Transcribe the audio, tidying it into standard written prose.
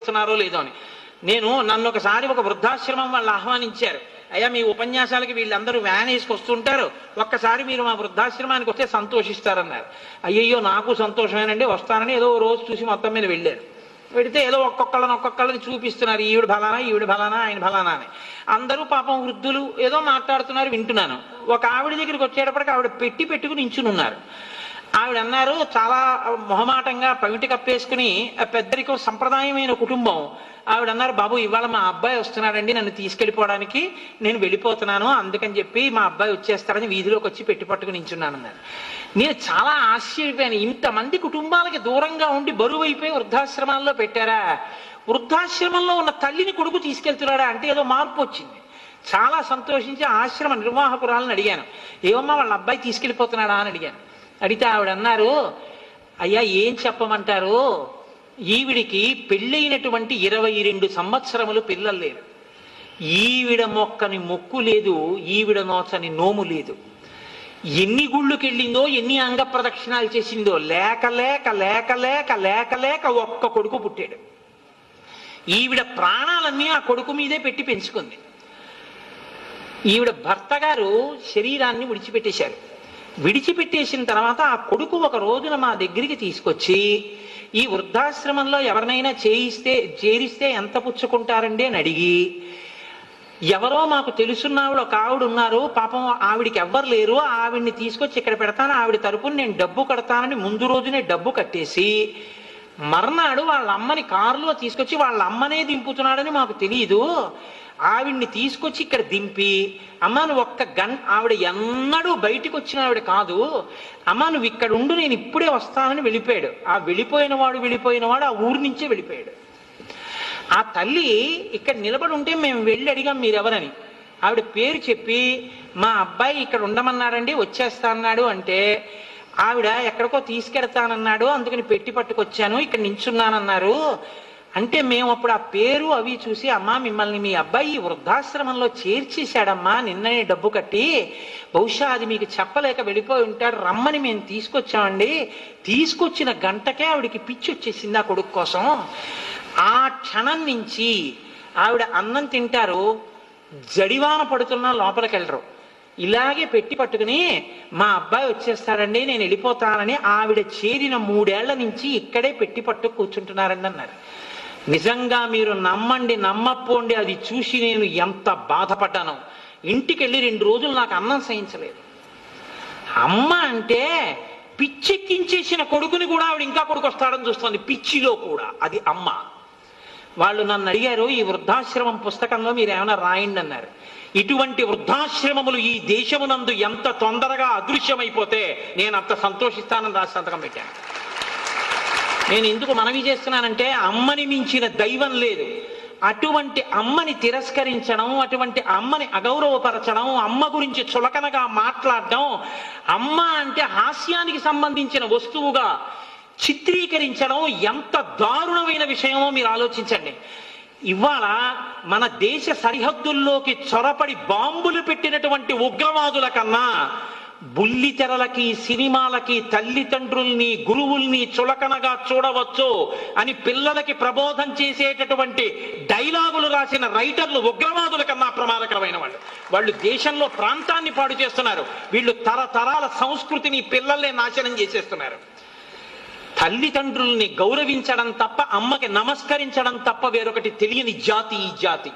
చేస్తున్నారో లేదో అని. నన్ను ఒకసారి ఒక వృద్ధాశ్రమం వాళ్ళు ఆహ్వానించారు. అయ్యా, మీ ఉపన్యాసాలకి వీళ్ళందరూ వ్యాన్ వేసుకొస్తుంటారు, ఒక్కసారి మీరు మా వృద్ధాశ్రమానికి వస్తే సంతోషిస్తారన్నారు. అయ్యయ్యో, నాకు సంతోషమేనండి, వస్తానని ఏదో రోజు చూసి మొత్తం మీద వెళ్ళారు. వెడితే ఏదో ఒక్కొక్కళ్ళని చూపిస్తున్నారు, ఈవిడ ఫలానా ఆయన ఫలానా అని. అందరూ పాపం వృద్ధులు ఏదో మాట్లాడుతున్నారు, వింటున్నాను. ఒక ఆవిడ దగ్గరికి వచ్చేటప్పటికి ఆవిడ పెట్టుకుని నించునున్నారు. ఆవిడ అన్నారు, చాలా మొహమాటంగా పమిటి కప్పేసుకుని, పెద్దరికం సంప్రదాయమైన కుటుంబం. ఆవిడ అన్నారు, బాబు ఇవాళ మా అబ్బాయి వస్తున్నాడండి నన్ను తీసుకెళ్ళిపోవడానికి, నేను వెళ్ళిపోతున్నాను, అందుకని చెప్పి మా అబ్బాయి వచ్చేస్తాడని వీధిలోకి వచ్చి పట్టుకుని నించున్నాను అన్నారు. నేను చాలా ఆశ్చర్యపోయాను, ఇంతమంది కుటుంబాలకి దూరంగా ఉండి బరువు అయిపోయి వృద్ధాశ్రమాల్లో పెట్టారా? వృద్ధాశ్రమంలో ఉన్న తల్లిని కొడుకు తీసుకెళ్తున్నాడా అంటే ఏదో మార్పు వచ్చింది. చాలా సంతోషించి ఆశ్రమ నిర్వాహకురాలను అడిగాను, ఏమమ్మా వాళ్ళ అబ్బాయి తీసుకెళ్ళిపోతున్నాడా అని అడిగాను. అడిగితే ఆవిడ అన్నారు, అయ్యా ఏం చెప్పమంటారు, ఈవిడికి పెళ్ళైనటువంటి 22 సంవత్సరములు పిల్లలు లేరు, ఈవిడ మొక్కని మొక్కు లేదు, ఈవిడ నోచని నోము లేదు, ఎన్ని గుళ్ళుకి వెళ్ళిందో ఎన్ని అంగ ప్రదక్షిణాలు చేసిందో, లేక లేక లేక లేక లేక లేక ఒక్క కొడుకు పుట్టాడు. ఈవిడ ప్రాణాలన్నీ ఆ కొడుకు మీదే పెట్టి పెంచుకుంది. ఈవిడ భర్త గారు శరీరాన్ని విడిచిపెట్టేశారు. విడిచిపెట్టేసిన తర్వాత ఆ కొడుకు ఒక రోజున మా దగ్గరికి తీసుకొచ్చి, ఈ వృద్ధాశ్రమంలో ఎవరినైనా చేరిస్తే ఎంత పుచ్చుకుంటారండి అని అడిగి, ఎవరో మాకు తెలుసున్నావిడ ఒక ఆవిడ ఉన్నారు, పాపం ఆవిడికి ఎవ్వరు లేరు, ఆవిడ్ని తీసుకొచ్చి ఇక్కడ పెడతాను, ఆవిడ తరపున నేను డబ్బు కడతానని ముందు రోజునే డబ్బు కట్టేసి, మర్నాడు వాళ్ళ అమ్మని కారులో తీసుకొచ్చి వాళ్ళ అమ్మనే దింపుతున్నాడని మాకు తెలియదు, ఆవిడ్ని తీసుకొచ్చి ఇక్కడ దింపి, అమ్మ నువ్వు ఆవిడ ఎన్నడూ బయటికి వచ్చిన ఆవిడ కాదు, అమ్మ నువ్వు ఇక్కడ ఉండు నేను ఇప్పుడే వస్తానని వెళ్ళిపోయాడు. ఆ వెళ్ళిపోయిన వాడు ఆ ఊరి నుంచే వెళ్ళిపోయాడు. ఆ తల్లి ఇక్కడ నిలబడి ఉంటే మేము వెళ్ళి అడిగాం మీరెవరని. ఆవిడ పేరు చెప్పి, మా అబ్బాయి ఇక్కడ ఉండమన్నాడండి, వచ్చేస్తా అన్నాడు అంటే, ఆవిడ ఎక్కడికో తీసుకెడతానన్నాడు, అందుకని పట్టుకొచ్చాను, ఇక్కడ నించున్నానన్నారు అంటే, మేము అప్పుడు ఆ పేరు అవి చూసి, అమ్మా మిమ్మల్ని మీ అబ్బాయి వృద్ధాశ్రమంలో చేర్చేశాడమ్మా నిన్ననే డబ్బు కట్టి, బహుశా అది మీకు చెప్పలేక వెళ్ళిపోయి ఉంటాడు, రమ్మని మేము తీసుకొచ్చామండి. తీసుకొచ్చిన గంటకే ఆవిడికి పిచ్చి వచ్చేసింది ఆ కొడుకు కోసం. ఆ క్షణం నుంచి ఆవిడ అన్నం తింటారు, జడివాన పడుతున్నా లోపలికి వెళ్ళరు, ఇలాగే పట్టుకుని మా అబ్బాయి వచ్చేస్తాడండి నేను వెళ్ళిపోతానని ఆవిడ చేరిన 3 ఏళ్ల నుంచి ఇక్కడే పట్టు కూర్చుంటున్నారండి అన్నారు. నిజంగా మీరు నమ్మండి నమ్మపోండి, అది చూసి నేను ఎంత బాధపడ్డానో. ఇంటికి వెళ్ళి 2 రోజులు నాకు అన్నం సహించలేదు. అమ్మ అంటే పిచ్చెక్కించేసిన కొడుకుని కూడా ఆవిడ ఇంకా కొడుకు వస్తాడని చూస్తుంది, పిచ్చిలో కూడా. అది అమ్మ. వాళ్ళు నన్ను అడిగారు, ఈ వృద్ధాశ్రమం పుస్తకంలో మీరు ఏమైనా రాయండి అన్నారు. ఇటువంటి వృద్ధాశ్రమములు ఈ దేశమునందు ఎంత తొందరగా అదృశ్యమైపోతే నేను అంత సంతోషిస్తానని రాసి సంతకం పెట్టాను. నేను ఎందుకు మనవి చేస్తున్నానంటే, అమ్మని మించిన దైవం లేదు. అటువంటి అమ్మని తిరస్కరించడం, అటువంటి అమ్మని అగౌరవపరచడం, అమ్మ గురించి చులకనగా మాట్లాడడం, అమ్మ అంటే హాస్యానికి సంబంధించిన వస్తువుగా చిత్రీకరించడం ఎంత దారుణమైన విషయమో మీరు ఆలోచించండి. ఇవాళ మన దేశ సరిహద్దుల్లోకి చొరపడి బాంబులు పెట్టినటువంటి ఉగ్రవాదుల కన్నా బుల్లితెరలకి సినిమాలకి తల్లిదండ్రుల్ని గురువుల్ని చులకనగా చూడవచ్చు అని పిల్లలకి ప్రబోధం చేసేటటువంటి డైలాగులు రాసిన రైటర్లు ఉగ్రవాదుల కన్నా ప్రమాదకరమైన వాళ్ళు దేశంలో ప్రాంతాన్ని పాడు చేస్తున్నారు. వీళ్ళు తరతరాల సంస్కృతిని పిల్లల్నే నాశనం చేసేస్తున్నారు. తల్లిదండ్రుల్ని గౌరవించడం తప్ప, అమ్మకి నమస్కరించడం తప్ప వేరొకటి తెలియని జాతి ఈ జాతి.